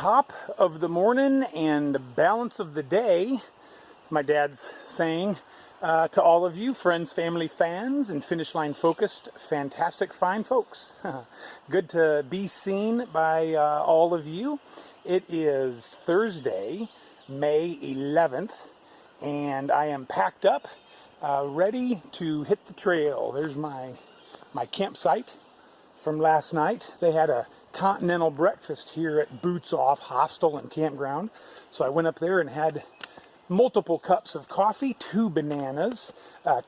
top of the morning and the balance of the day, as my dad's saying, to all of you, friends, family, fans, and finish line focused, fantastic, fine folks. Good to be seen by all of you. It is Thursday, May 11th, and I am packed up, ready to hit the trail. There's my campsite from last night. They had a continental breakfast here at Boots Off Hostel and Campground. So I went up there and had multiple cups of coffee, 2 bananas,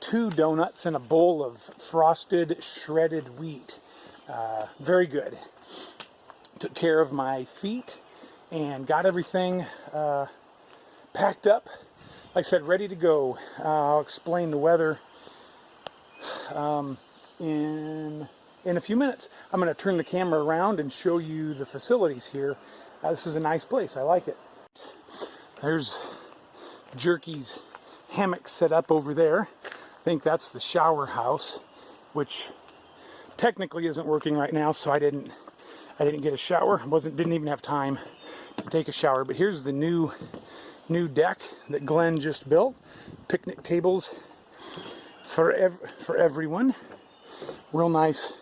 2 donuts, and a bowl of frosted shredded wheat. Very good. Took care of my feet and got everything packed up. Like I said, ready to go. I'll explain the weather in a few minutes. I'm going to turn the camera around and show you the facilities here. This is a nice place. I like it. There's Jerky's hammock set up over there. I think that's the shower house, which technically isn't working right now, so I didn't get a shower. Didn't even have time to take a shower. But here's the new deck that Glenn just built. Picnic tables for everyone. Real nice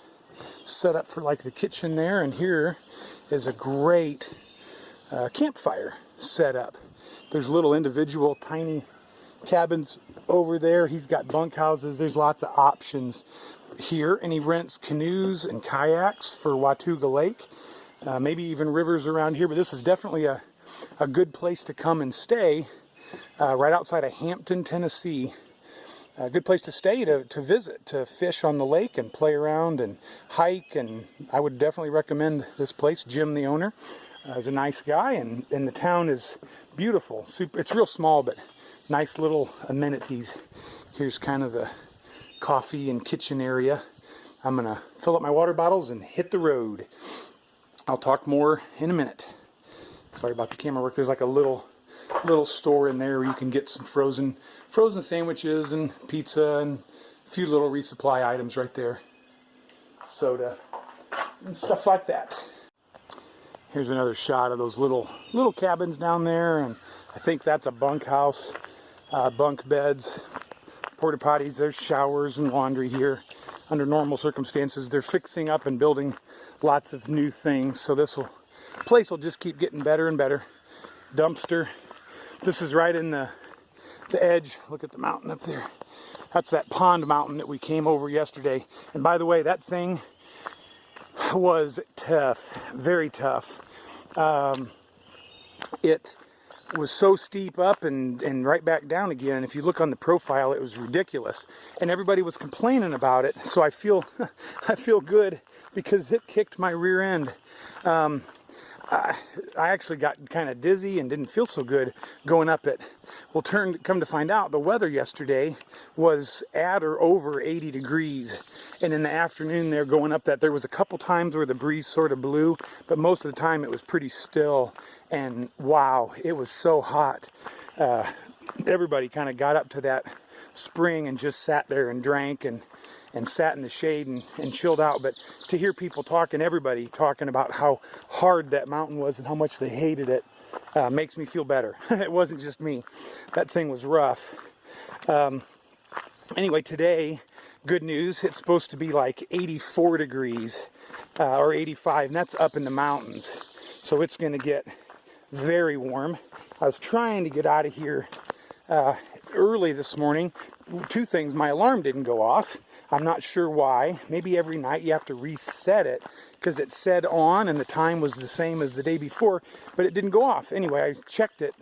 setup for like the kitchen there, and here is a great campfire setup. There's little individual tiny cabins over there. He's got bunk houses. There's lots of options here, and he rents canoes and kayaks for Watauga Lake, maybe even rivers around here. But this is definitely a good place to come and stay, right outside of Hampton, Tennessee. A good place to stay, to visit, to fish on the lake and play around and hike. And I would definitely recommend this place. Jim, the owner, is a nice guy, and the town is beautiful. It's real small, but nice little amenities. Here's kind of the coffee and kitchen area. I'm gonna fill up my water bottles and hit the road. I'll talk more in a minute. Sorry about the camera work. There's like a little store in there where you can get some frozen sandwiches and pizza and a few little resupply items right there. Soda and stuff like that. Here's another shot of those little cabins down there, and I think that's a bunkhouse, bunk beds, porta potties. There's showers and laundry here. Under normal circumstances, they're fixing up and building lots of new things, so place will just keep getting better and better. Dumpster. This is right in the edge. Look at the mountain up there. That's that pond mountain that we came over yesterday. And by the way, that thing was tough, very tough. It was so steep up and right back down again. If you look on the profile, it was ridiculous. And everybody was complaining about it. So I feel good because it kicked my rear end. I actually got kind of dizzy and didn't feel so good going up it. Well, come to find out, the weather yesterday was at or over 80 degrees. And in the afternoon there going up that, there was a couple times where the breeze sort of blew, but most of the time it was pretty still. And wow, it was so hot. Everybody kind of got up to that spring and just sat there and drank and sat in the shade and chilled out. But to hear people everybody talking about how hard that mountain was and how much they hated it, makes me feel better. It wasn't just me. That thing was rough. Anyway, today, good news, it's supposed to be like 84 degrees or 85, and that's up in the mountains. So it's going to get very warm. I was trying to get out of here early this morning. 2 things. My alarm didn't go off. I'm not sure why. Maybe every night you have to reset it because it said on and the time was the same as the day before, but it didn't go off. Anyway, I checked it.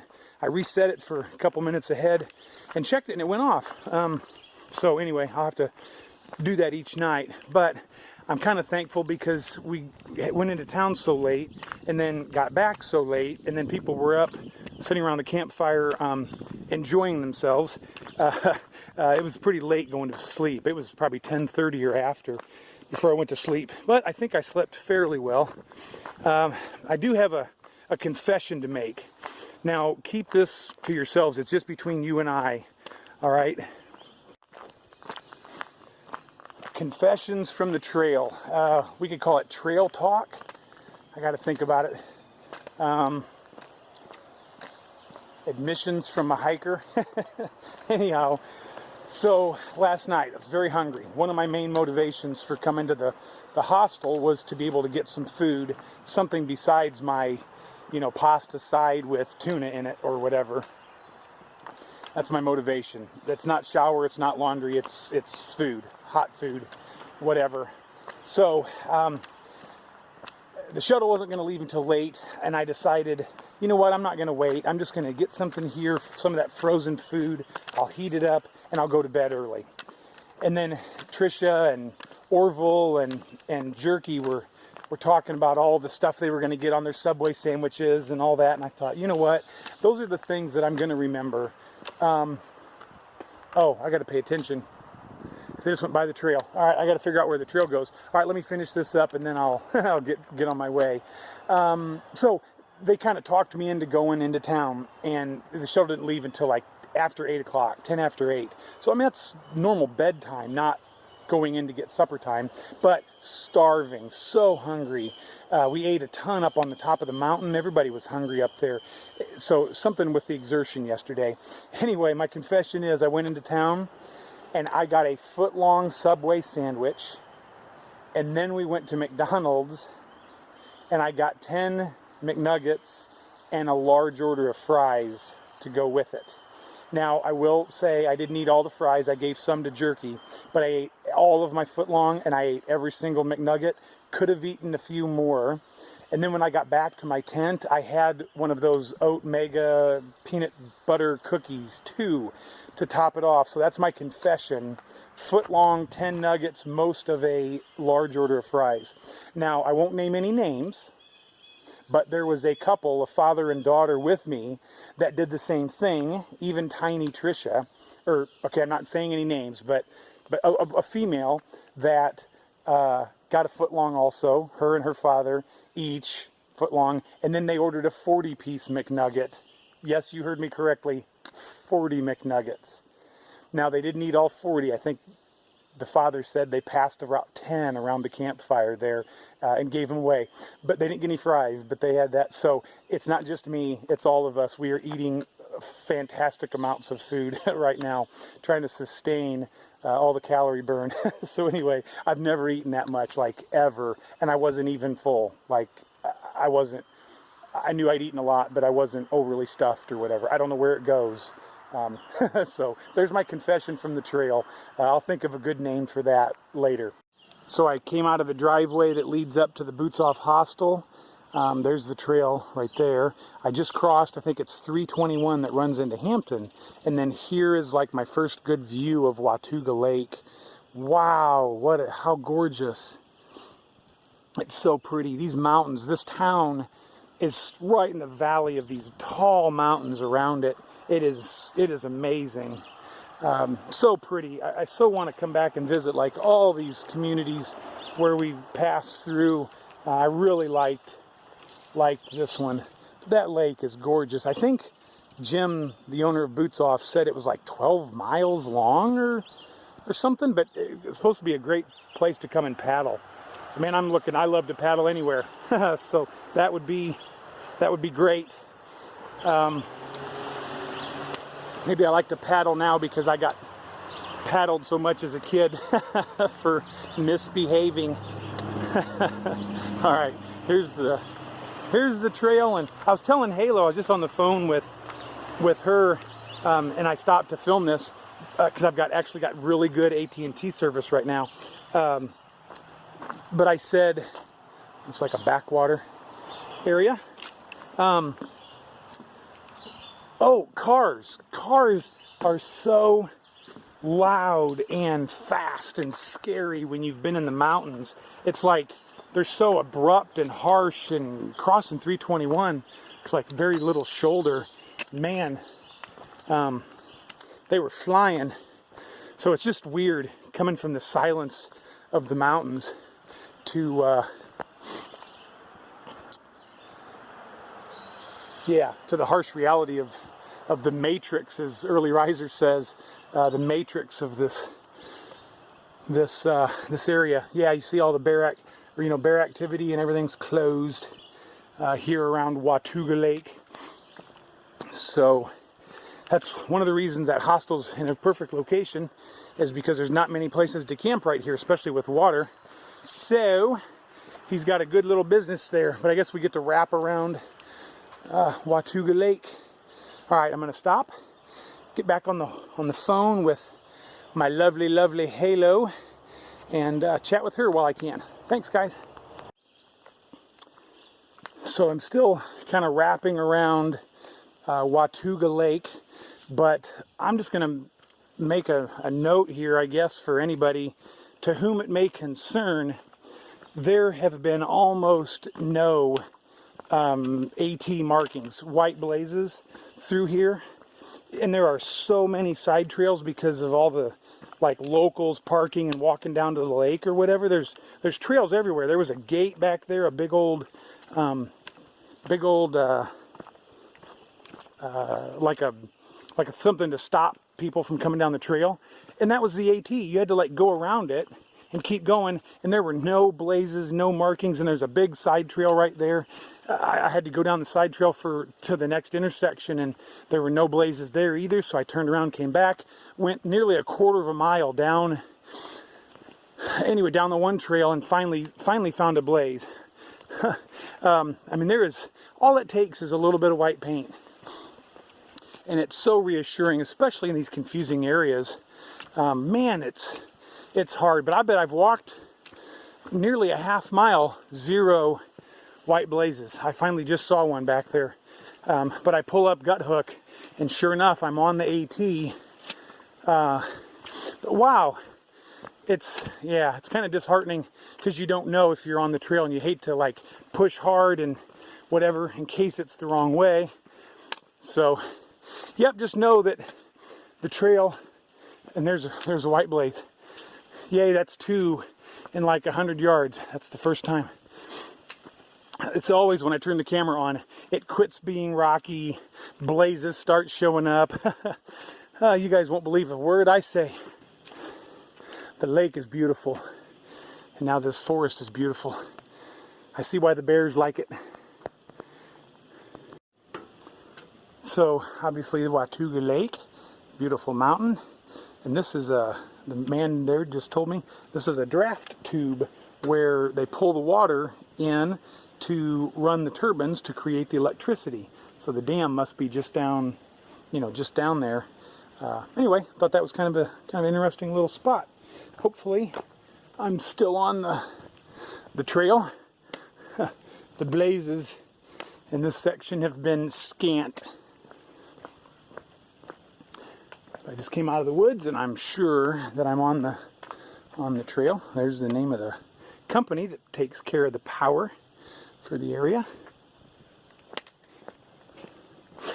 I reset it for a couple minutes ahead and checked it, and it went off. So anyway, I'll have to do that each night. But I'm kind of thankful because we went into town so late and then got back so late, and then people were up sitting around the campfire enjoying themselves. It was pretty late going to sleep. It was probably 10:30 or after before I went to sleep. But I think I slept fairly well. I do have a confession to make. Now, keep this to yourselves. It's just between you and I. All right? Confessions from the trail. We could call it trail talk. I got to think about it. Admissions from a hiker. Anyhow, so last night I was very hungry. One of my main motivations for coming to the hostel was to be able to get some food, something besides my, pasta side with tuna in it or whatever. That's my motivation. It's not shower, it's not laundry, it's food, hot food, whatever. So the shuttle wasn't going to leave until late, and I decided, you know what, I'm not going to wait. I'm just going to get something here, some of that frozen food. I'll heat it up, and I'll go to bed early. And then Trisha and Orville and Jerky were talking about all the stuff they were going to get on their Subway sandwiches and all that. And I thought, you know what, those are the things that I'm going to remember. Oh, I got to pay attention. So I just went by the trail. All right, I got to figure out where the trail goes. All right, let me finish this up, and then I'll get on my way. So they kind of talked me into going into town, and the shuttle didn't leave until like after 8 o'clock, 10 after 8. So I mean, that's normal bedtime, not going in to get supper time, but starving, so hungry. We ate a ton up on the top of the mountain. Everybody was hungry up there. So something with the exertion yesterday. Anyway, my confession is I went into town and I got a foot-long Subway sandwich, and then we went to McDonald's and I got 10 McNuggets and a large order of fries to go with it. Now, I will say I didn't eat all the fries. I gave some to Jerky, but I ate all of my foot-long, and I ate every single McNugget. Could have eaten a few more. And then when I got back to my tent, I had one of those Oat Mega peanut butter cookies, too, to top it off. So that's my confession. Foot-long, 10 nuggets, most of a large order of fries. Now, I won't name any names, but there was a couple, a father and daughter with me, that did the same thing, even tiny Trisha, or, okay, I'm not saying any names, but a female that got a foot-long also, her and her father, each foot-long, and then they ordered a 40-piece McNugget. Yes, you heard me correctly, 40 McNuggets. Now, they didn't eat all 40. I think the father said they passed about 10 around the campfire there and gave them away. But they didn't get any fries, but they had that. So it's not just me, it's all of us. We are eating fantastic amounts of food right now, trying to sustain all the calorie burn. So anyway, I've never eaten that much, like, ever. And I wasn't even full. Like, I knew I'd eaten a lot, but I wasn't overly stuffed or whatever. I don't know where it goes. So there's my confession from the trail. I'll think of a good name for that later. So I came out of the driveway that leads up to the Boots Off Hostel. There's the trail right there. I just crossed, I think it's 321 that runs into Hampton. And then here is like my first good view of Watauga Lake. Wow, how gorgeous. It's so pretty. These mountains, this town is right in the valley of these tall mountains around it. It is amazing. So pretty. I so want to come back and visit like all these communities where we've passed through. I really liked this one. That lake is gorgeous. I think Jim, the owner of Boots Off, said it was like 12 miles long or something, but it's supposed to be a great place to come and paddle. So man, I love to paddle anywhere. So that would be great. Maybe I like to paddle now because I got paddled so much as a kid for misbehaving. All right, here's the trail, and I was telling Halo, I was just on the phone with her, and I stopped to film this because I've actually got really good AT&T service right now. But I said it's like a backwater area. Oh, cars are so loud and fast and scary when you've been in the mountains. It's like they're so abrupt and harsh, and crossing 321, it's like very little shoulder. Man, they were flying. So it's just weird coming from the silence of the mountains to the harsh reality of the matrix, as Early Riser says, the matrix of this area. Yeah, you see all the bear activity, and everything's closed. here around Watauga Lake. So that's one of the reasons that Hostel's in a perfect location, is because there's not many places to camp right here, especially with water. So he's got a good little business there. But I guess we get to wrap around Watauga Lake. All right, I'm gonna stop, get back on the phone with my lovely Halo, and chat with her while I can. Thanks, guys. So I'm still kind of wrapping around Watauga Lake, but I'm just going to make a note here, I guess, for anybody to whom it may concern. There have been almost no AT markings, white blazes through here, and there are so many side trails because of all the like locals parking and walking down to the lake or whatever. There's trails everywhere. There was a gate back there, a big old like something to stop people from coming down the trail, and that was the AT. You had to like go around it and keep going, and there were no blazes, no markings, and there's a big side trail right there. I had to go down the side trail to the next intersection, and there were no blazes there either, so I turned around, came back, went nearly a quarter of a mile down, anyway, down the one trail, and finally found a blaze. I mean, all it takes is a little bit of white paint, and it's so reassuring, especially in these confusing areas. Man, it's hard, but I bet I've walked nearly a half mile, 0 white blazes. I finally just saw one back there, but I pull up gut hook, and sure enough, I'm on the AT. Wow, it's kind of disheartening, because you don't know if you're on the trail, and you hate to like push hard and whatever in case it's the wrong way. So yep, just know that the trail, and there's a white blaze. Yay, that's 2 in like 100 yards. That's the first time. It's always when I turn the camera on, it quits being rocky, blazes start showing up. You guys won't believe a word I say. The lake is beautiful, and now this forest is beautiful. I see why the bears like it. So obviously the Watauga Lake, beautiful mountain, and this is the man there just told me this is a draft tube where they pull the water in to run the turbines to create the electricity. So the dam must be just down, just down there. Anyway, thought that was kind of an interesting little spot. Hopefully, I'm still on the trail. The blazes in this section have been scant. I just came out of the woods, and I'm sure that I'm on the trail. There's the name of the company that takes care of the power for the area.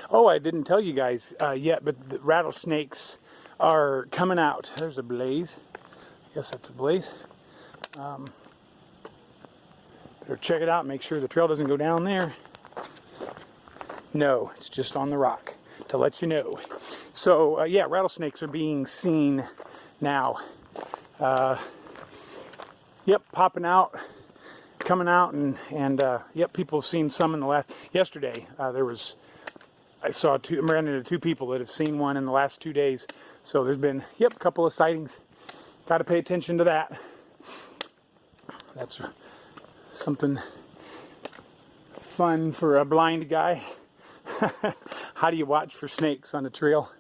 Oh, I didn't tell you guys yet, but the rattlesnakes are coming out. There's a blaze. I guess that's a blaze. Better check it out, make sure the trail doesn't go down there. No, it's just on the rock to let you know. So yeah, rattlesnakes are being seen now. Yep, popping out, coming out, and yep, people have seen some in the yesterday. I ran into 2 people that have seen one in the last 2 days. So there's been, a couple of sightings. Got to pay attention to that. That's something fun for a blind guy. How do you watch for snakes on the trail?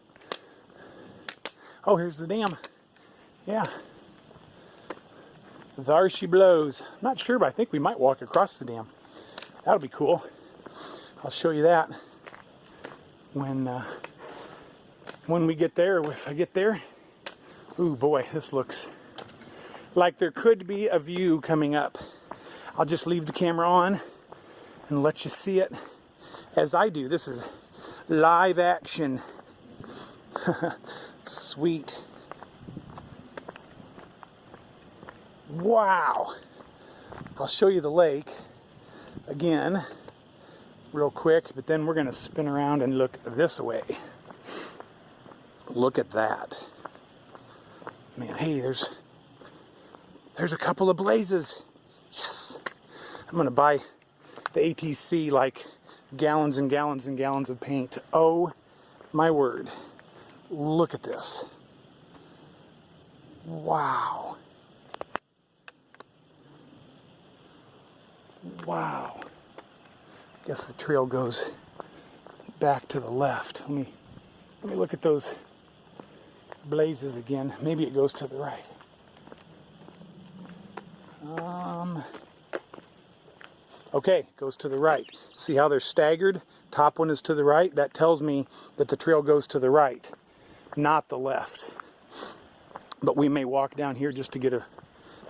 Oh, here's the dam. Yeah. There she blows. I'm not sure, but I think we might walk across the dam. That'll be cool. I'll show you that when we get there, if I get there. Ooh boy, this looks like there could be a view coming up. I'll just leave the camera on and let you see it as I do. This is live action. Sweet. Wow. I'll show you the lake again real quick, but then we're going to spin around and look this way. Look at that. Man, hey, there's a couple of blazes. Yes. I'm going to buy the ATC like gallons and gallons and gallons of paint. Oh my word. Look at this. Wow. Wow. Guess the trail goes back to the left. Let me look at those blazes again. Maybe it goes to the right. Okay, goes to the right. See how they're staggered? Top one is to the right. That tells me that the trail goes to the right, not the left. But we may walk down here just to get a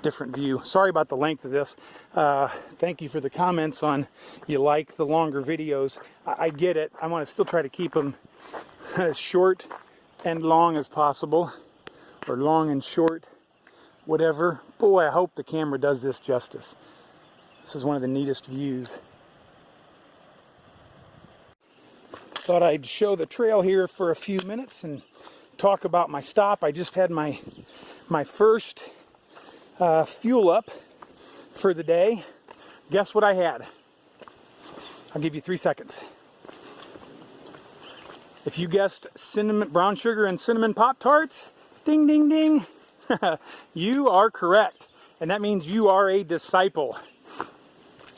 different view. Sorry about the length of this. Thank you for the comments on you like the longer videos. I get it. I want to still try to keep them as short and long as possible, or long and short, whatever. Boy, I hope the camera does this justice. This is one of the neatest views. Thought I'd show the trail here for a few minutes and talk about my stop. I just had my first fuel up for the day. Guess what I had? I'll give you 3 seconds. If you guessed cinnamon, brown sugar and cinnamon Pop-Tarts, ding, ding, ding, you are correct. And that means you are a disciple.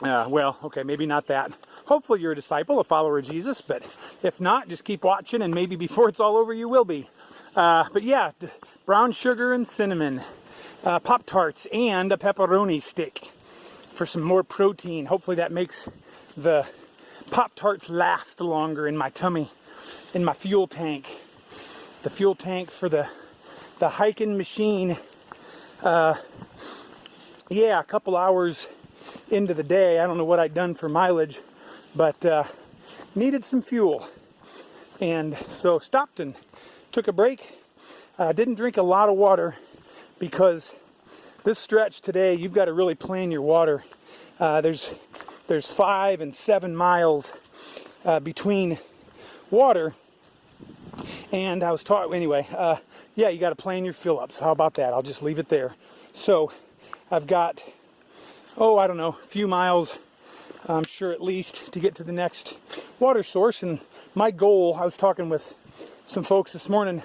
Well, okay, maybe not that. Hopefully you're a disciple, a follower of Jesus, but if not, just keep watching and maybe before it's all over you will be. But yeah, brown sugar and cinnamon, Pop-Tarts, and a pepperoni stick for some more protein. Hopefully that makes the Pop-Tarts last longer in my tummy, in my fuel tank. The fuel tank for the hiking machine. Yeah, a couple hours into the day. I don't know what I'd done for mileage, but needed some fuel. And so stopped and took a break. Didn't drink a lot of water because this stretch today, you've got to really plan your water. There's 5 and 7 miles between water. And I was taught, anyway, yeah, you got to plan your fill ups. How about that? I'll just leave it there. So I've got, I don't know, a few miles, I'm sure at least, to get to the next water source. And my goal, I was talking with some folks this morning,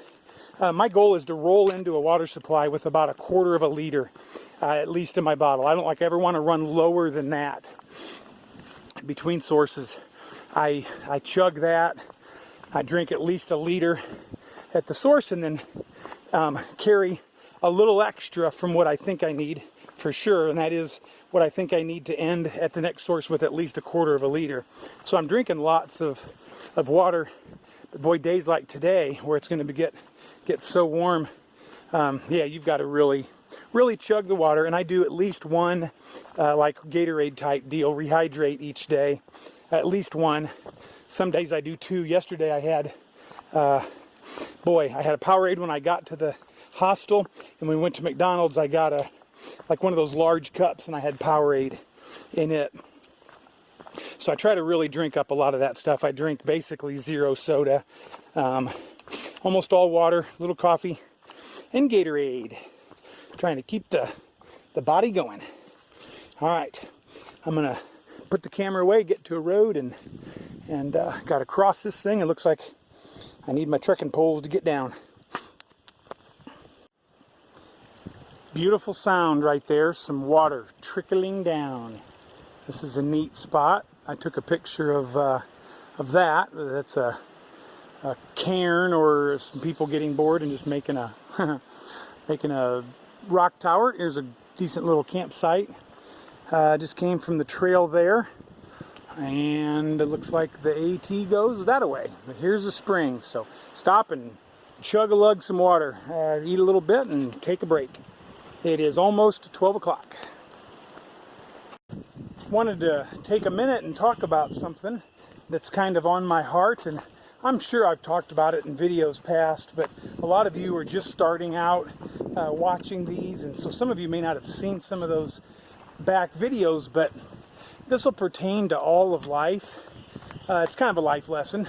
my goal is to roll into a water supply with about 1/4 of a liter, at least in my bottle. I don't ever want to run lower than that between sources. I chug that. I drink at least a liter at the source, and then carry a little extra from what I think I need for sure, and that is what I think I need to end at the next source with at least 1/4 of a liter. So I'm drinking lots of water, but boy, days like today where it's going to get so warm, yeah, you've got to really chug the water. And I do at least one like Gatorade type deal, rehydrate each day, at least one. Some days I do 2. Yesterday I had I had a Powerade when I got to the hostel, and when we went to McDonald's I got one of those large cups, and I had Powerade in it. So I try to really drink up a lot of that stuff. I drink basically 0 soda, almost all water, a little coffee, and Gatorade. Trying to keep the body going. All right, I'm gonna put the camera away, get to a road, and got to cross this thing. It looks like I need my trekking poles to get down. Beautiful sound right there, some water trickling down. This is a neat spot. I took a picture of that. That's a cairn, or some people getting bored and just making a making a rock tower. Here's a decent little campsite. Just came from the trail there, and it looks like the AT goes that way. But here's the spring, so stop and chug-a-lug some water, eat a little bit, and take a break. It is almost 12 o'clock. Wanted to take a minute and talk about something that's kind of on my heart, and I'm sure I've talked about it in videos past, but a lot of you are just starting out watching these, and so some of you may not have seen some of those back videos, but this will pertain to all of life. It's kind of a life lesson.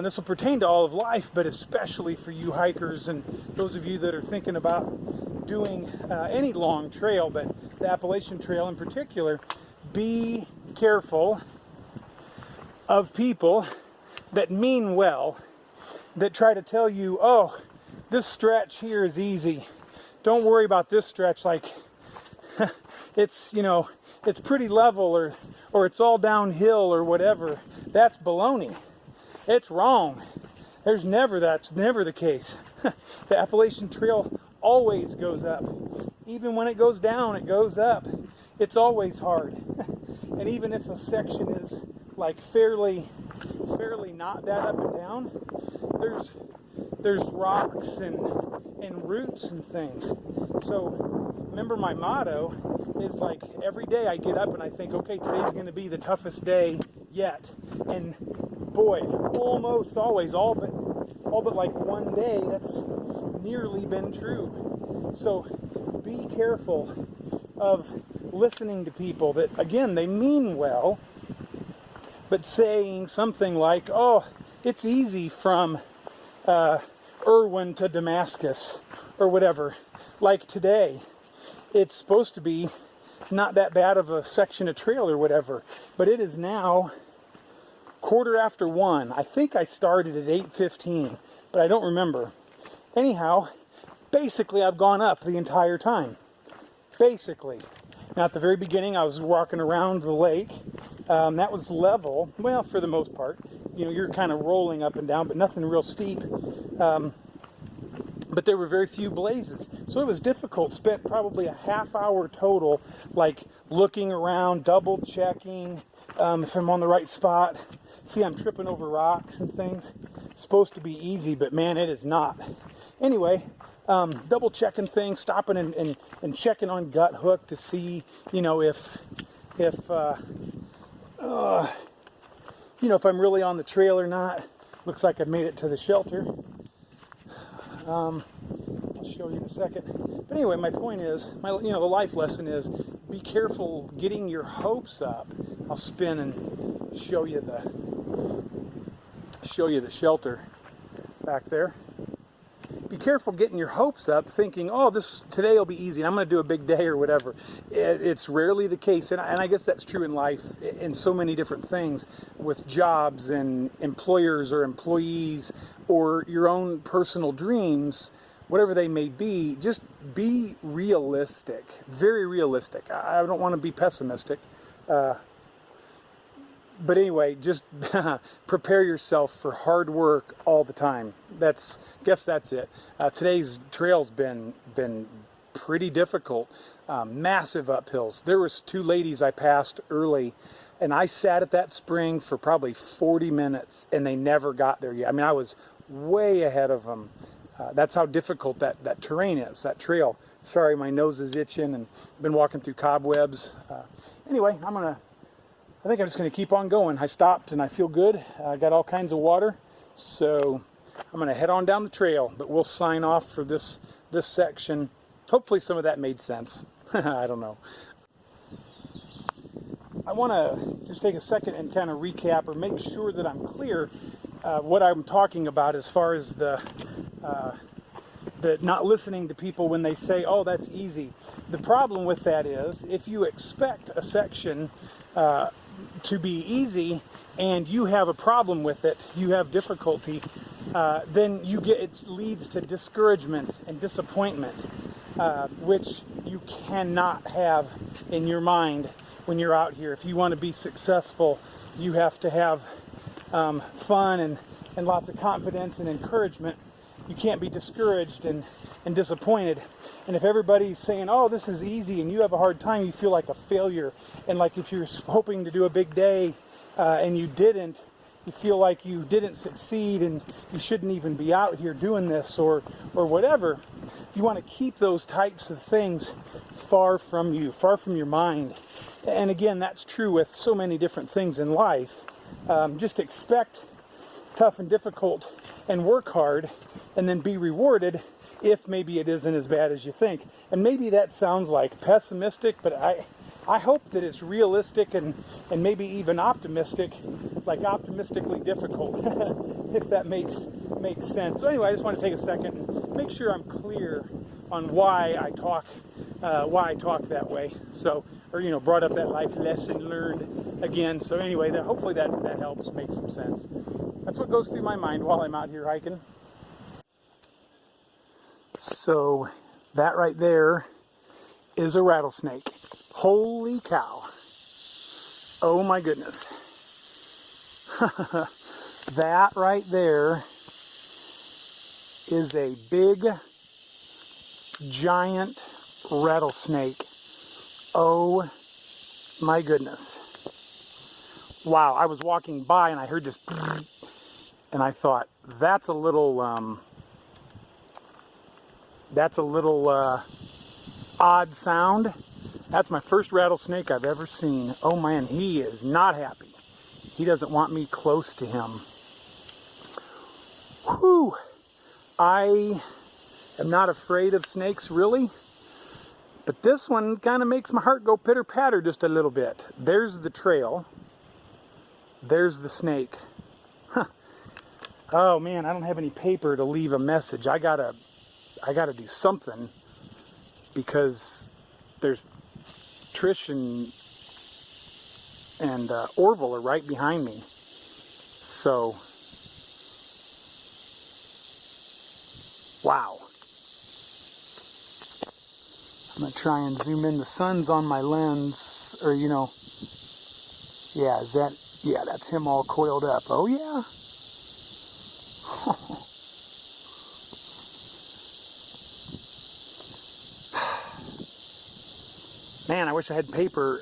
This will pertain to all of life, but especially for you hikers and those of you that are thinking about doing any long trail, but the Appalachian Trail in particular. be careful of people that mean well, that try to tell you, oh, this stretch here is easy. Don't worry about this stretch, like it's, you know, it's pretty level, or it's all downhill or whatever. That's baloney. It's wrong. That's never the case. The Appalachian Trail always goes up. Even when it goes down, it goes up. It's always hard. And even if a section is like fairly not that up and down, there's rocks and roots and things. So remember, my motto is like every day I get up and I think, okay, today's going to be the toughest day yet. And boy, almost always, all but like one day, that's nearly been true. So be careful of listening to people that, again, they mean well, but saying something like, oh, it's easy from Irwin to Damascus or whatever. Like today, it's supposed to be not that bad of a section of trail or whatever, but it is now 1:15. I think I started at 8:15, but I don't remember. Anyhow, basically I've gone up the entire time. Basically. Now at the very beginning I was walking around the lake. That was level, well, for the most part. You know, you're kind of rolling up and down, but nothing real steep. But there were very few blazes. So it was difficult. Spent probably a half hour total, like looking around, double checking if I'm on the right spot. See, I'm tripping over rocks and things. It's supposed to be easy, but man, it is not. Anyway, double checking things, stopping and checking on gut hook to see, you know, if I'm really on the trail or not. Looks like I've made it to the shelter. I'll show you in a second. But anyway, my point is, the life lesson is, be careful getting your hopes up. I'll spin and show you the shelter back there. Be careful getting your hopes up, thinking, oh, today will be easy, I'm going to do a big day or whatever. It's rarely the case, and I guess that's true in life in so many different things, with jobs and employers or employees or your own personal dreams, whatever they may be. Just be realistic, very realistic. I don't want to be pessimistic. But anyway, just prepare yourself for hard work all the time. Guess that's it. Today's trail's been pretty difficult. Massive uphills. There was 2 ladies I passed early, and I sat at that spring for probably 40 minutes, and they never got there yet. I mean, I was way ahead of them. That's how difficult that terrain is, that trail. Sorry, my nose is itching, and I've been walking through cobwebs. Anyway, I think I'm just going to keep on going. I stopped and I feel good. I got all kinds of water. So I'm going to head on down the trail, but we'll sign off for this section. Hopefully some of that made sense. I don't know. I want to just take a second and kind of recap or make sure that I'm clear what I'm talking about as far as the not listening to people when they say, oh, that's easy. The problem with that is, if you expect a section to be easy and you have a problem with it, you have difficulty, then it leads to discouragement and disappointment, which you cannot have in your mind when you're out here. If you want to be successful, you have to have fun and lots of confidence and encouragement. You can't be discouraged and disappointed. And if everybody's saying, oh, this is easy, and you have a hard time, you feel like a failure. And like if you're hoping to do a big day and you didn't, you feel like you didn't succeed and you shouldn't even be out here doing this or whatever. You want to keep those types of things far from you, far from your mind. And again, that's true with so many different things in life. Just expect tough and difficult and work hard and then be rewarded if maybe it isn't as bad as you think. And maybe that sounds like pessimistic, but I hope that it's realistic and maybe even optimistic, like optimistically difficult, if that makes sense. So anyway, I just want to take a second and make sure I'm clear on why I talk why I talk that way. So, or brought up that life lesson learned again. So anyway, hopefully that helps make some sense. That's what goes through my mind while I'm out here hiking. So that right there is a rattlesnake. Holy cow. Oh my goodness. That right there is a big, giant rattlesnake. Oh my goodness. Wow, I was walking by and I heard this and I thought, that's a little odd sound. That's my first rattlesnake I've ever seen. Oh man, he is not happy. He doesn't want me close to him. Whew. I am not afraid of snakes, really. But this one kind of makes my heart go pitter-patter just a little bit. There's the trail. There's the snake. Huh. Oh man, I don't have any paper to leave a message. I gotta do something, because there's Trish and Orville are right behind me. So, wow. I'm going to try and zoom in. The sun's on my lens, or yeah, that's him all coiled up. Oh yeah. Man, I wish I had paper.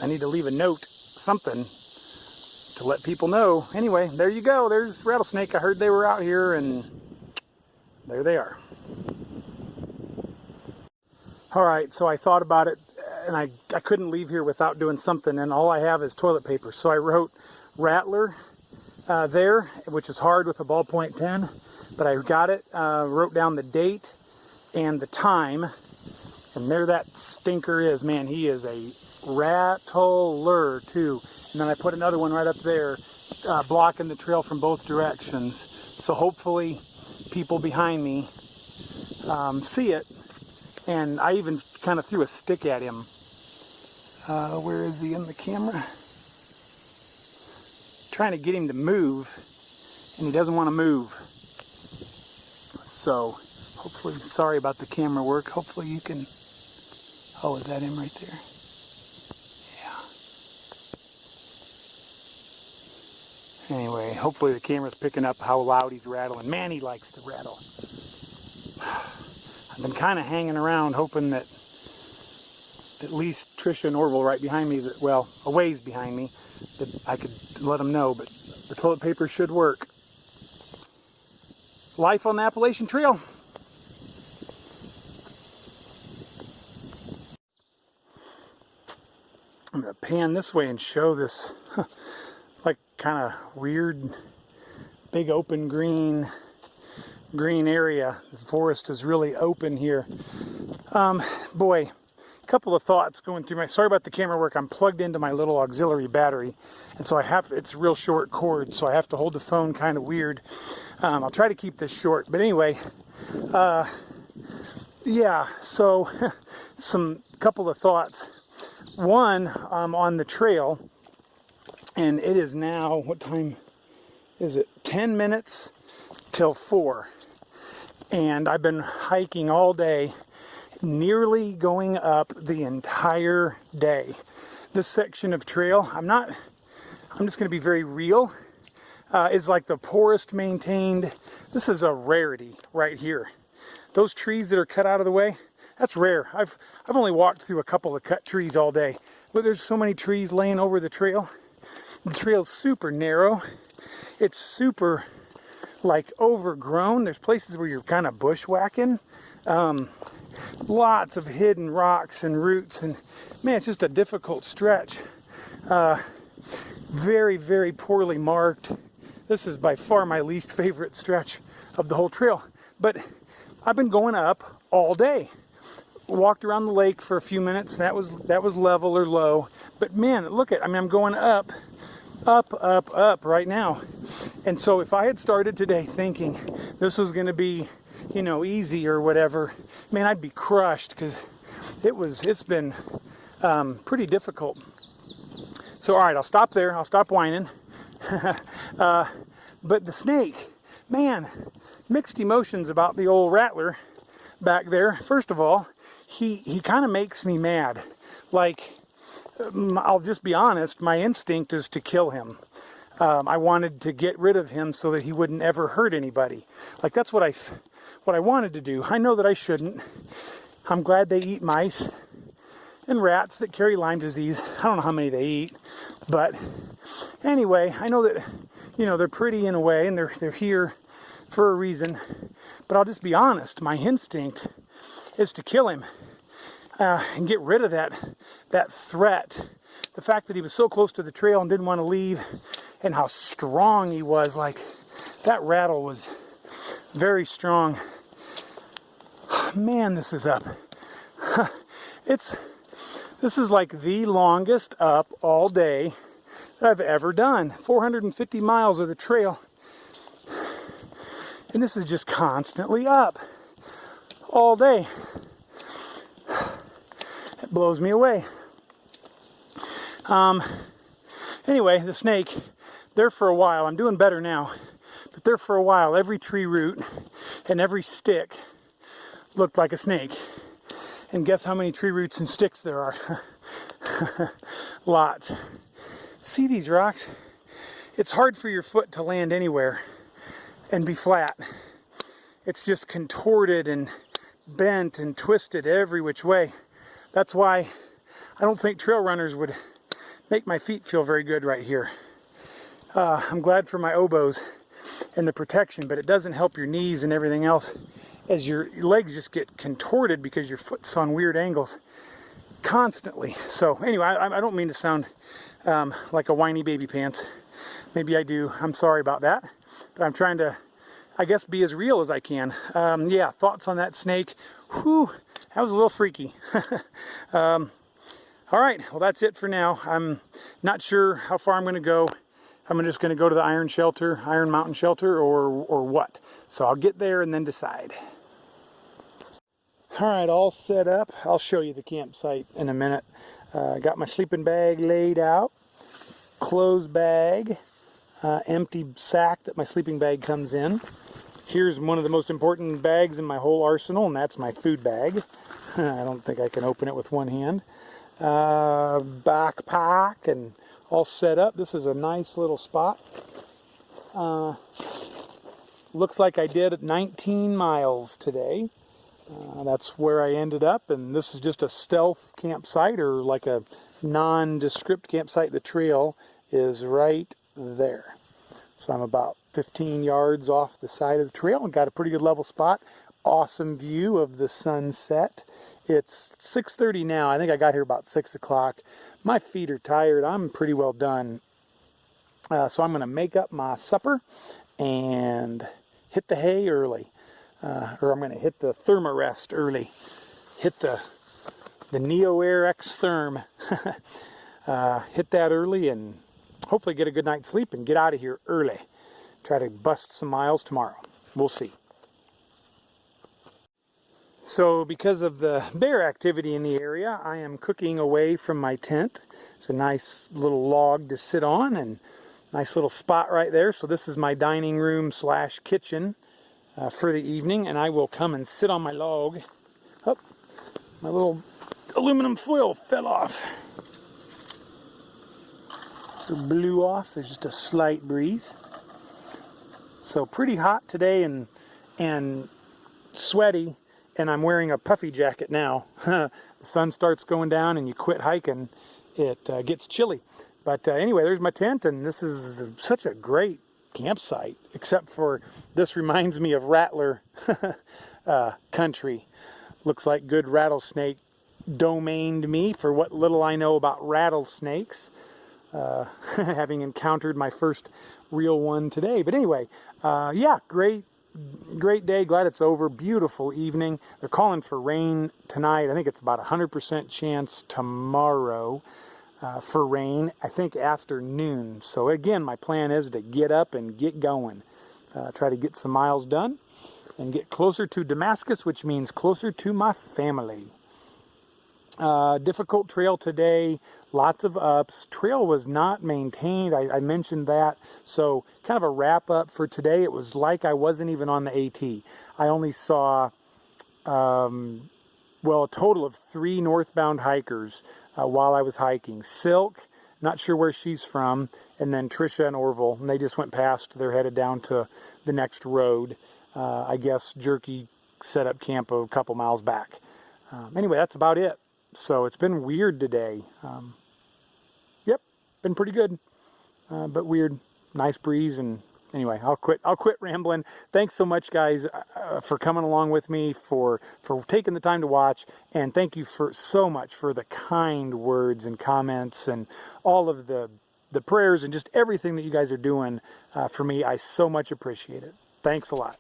I need to leave a note, something, to let people know. Anyway, there you go. There's rattlesnake. I heard they were out here, and there they are. All right, so I thought about it, and I couldn't leave here without doing something, and all I have is toilet paper. So I wrote Rattler there, which is hard with a ballpoint pen, but I got it, wrote down the date and the time, and there that stinker is. Man, he is a Rattler too. And then I put another one right up there, blocking the trail from both directions. So hopefully people behind me see it. And I even kind of threw a stick at him. Where is he in the camera? Trying to get him to move, and he doesn't want to move. So hopefully, sorry about the camera work. Hopefully you can, oh, is that him right there? Anyway, hopefully the camera's picking up how loud he's rattling. Man, he likes to rattle. I've been kind of hanging around hoping that at least Trisha and Orville right behind me, well, a ways behind me, that I could let them know, but the toilet paper should work. Life on the Appalachian Trail. I'm going to pan this way and show this like kind of weird big open green area. The forest is really open here. Boy, a couple of thoughts going through my, sorry about the camera work. I'm plugged into my little auxiliary battery, and so it's real short cord, so I have to hold the phone kind of weird. I'll try to keep this short, but anyway, yeah, so couple of thoughts. One, on the trail, and it is now, what time is it? 10 minutes till 4. And I've been hiking all day, nearly going up the entire day. This section of trail, I'm just going to be very real, is like the poorest maintained. This is a rarity right here. Those trees that are cut out of the way, that's rare. I've only walked through a couple of cut trees all day, but there's so many trees laying over the trail. The trail's super narrow. It's super like overgrown. There's places where you're kind of bushwhacking. Lots of hidden rocks and roots, and man, it's just a difficult stretch. Very, very poorly marked. This is by far my least favorite stretch of the whole trail. But I've been going up all day. Walked around the lake for a few minutes. That was level or low. But man, look at, I'm going up right now. And so if I had started today thinking this was going to be you know, easy or whatever, man, I'd be crushed, because it's been pretty difficult. So, all right, I'll stop there. I'll stop whining. But the snake, man, mixed emotions about the old Rattler back there. First of all, he kind of makes me mad. Like, I'll just be honest, my instinct is to kill him. I wanted to get rid of him so that he wouldn't ever hurt anybody. Like, that's what I wanted to do. I know that I shouldn't. I'm glad they eat mice and rats that carry Lyme disease. I don't know how many they eat, but anyway, I know that, you know, they're pretty in a way, and they're here for a reason. But I'll just be honest, my instinct is to kill him and get rid of that threat. The fact that he was so close to the trail and didn't want to leave, and how strong he was. Like, that rattle was very strong. Man, this is up. This is like the longest up all day that I've ever done. 450 miles of the trail. And this is just constantly up all day. It blows me away. Anyway, the snake, there for a while. I'm doing better now. But there for a while, every tree root and every stick looked like a snake. And guess how many tree roots and sticks there are? Lots. See these rocks? It's hard for your foot to land anywhere and be flat. It's just contorted and bent and twisted every which way. That's why I don't think trail runners would make my feet feel very good right here. I'm glad for my oboes and the protection, but it doesn't help your knees and everything else, as your legs just get contorted because your foot's on weird angles constantly. So anyway, I don't mean to sound like a whiny baby pants. Maybe I do. I'm sorry about that. But I'm trying to, I guess, be as real as I can. Yeah, thoughts on that snake. Whew, that was a little freaky. All right, well, that's it for now. I'm not sure how far I'm going to go. I'm just going to go to the Iron Mountain Shelter, or what. So I'll get there and then decide. All right, all set up. I'll show you the campsite in a minute. Got my sleeping bag laid out, clothes bag, empty sack that my sleeping bag comes in. Here's one of the most important bags in my whole arsenal, and that's my food bag. I don't think I can open it with one hand. Backpack and all set up. This is a nice little spot. Looks like I did 19 miles today. That's where I ended up, and this is just a stealth campsite, or like a nondescript campsite. The trail is right there. So I'm about 15 yards off the side of the trail and got a pretty good level spot. Awesome view of the sunset. It's 6:30 now. I think I got here about 6 o'clock. My feet are tired. I'm pretty well done. So I'm going to make up my supper and hit the hay early. Or I'm going to hit the Thermarest early. Hit the Neo Air X Therm. Hit that early and hopefully get a good night's sleep and get out of here early. Try to bust some miles tomorrow. We'll see. So because of the bear activity in the area, I am cooking away from my tent. It's a nice little log to sit on and nice little spot right there. So this is my dining room / kitchen for the evening, and I will come and sit on my log. Oh, my little aluminum foil fell off. It blew off. There's just a slight breeze. So pretty hot today and sweaty. And I'm wearing a puffy jacket now. The sun starts going down and you quit hiking, it gets chilly. But anyway, there's my tent, and this is such a great campsite, except for this reminds me of Rattler country. Looks like good rattlesnake domained me for what little I know about rattlesnakes, having encountered my first real one today. But anyway, yeah, great day. Glad it's over. Beautiful evening. They're calling for rain tonight. I think it's about 100% chance tomorrow for rain. I think afternoon. So again, my plan is to get up and get going. Try to get some miles done. and get closer to Damascus, which means closer to my family. Difficult trail today, lots of ups. Trail was not maintained. I mentioned that. So kind of a wrap up for today. It was like I wasn't even on the AT. I only saw, well, a total of 3 northbound hikers while I was hiking. Silk, not sure where she's from, and then Trisha and Orville. And they just went past. They're headed down to the next road. I guess Jerky set up camp a couple miles back. Anyway, that's about it. So it's been weird today. Yep, been pretty good, but weird. Nice breeze, and anyway, I'll quit rambling. Thanks so much, guys, for coming along with me, for taking the time to watch, and thank you so much for the kind words and comments and all of the prayers and just everything that you guys are doing for me. I so much appreciate it. Thanks a lot.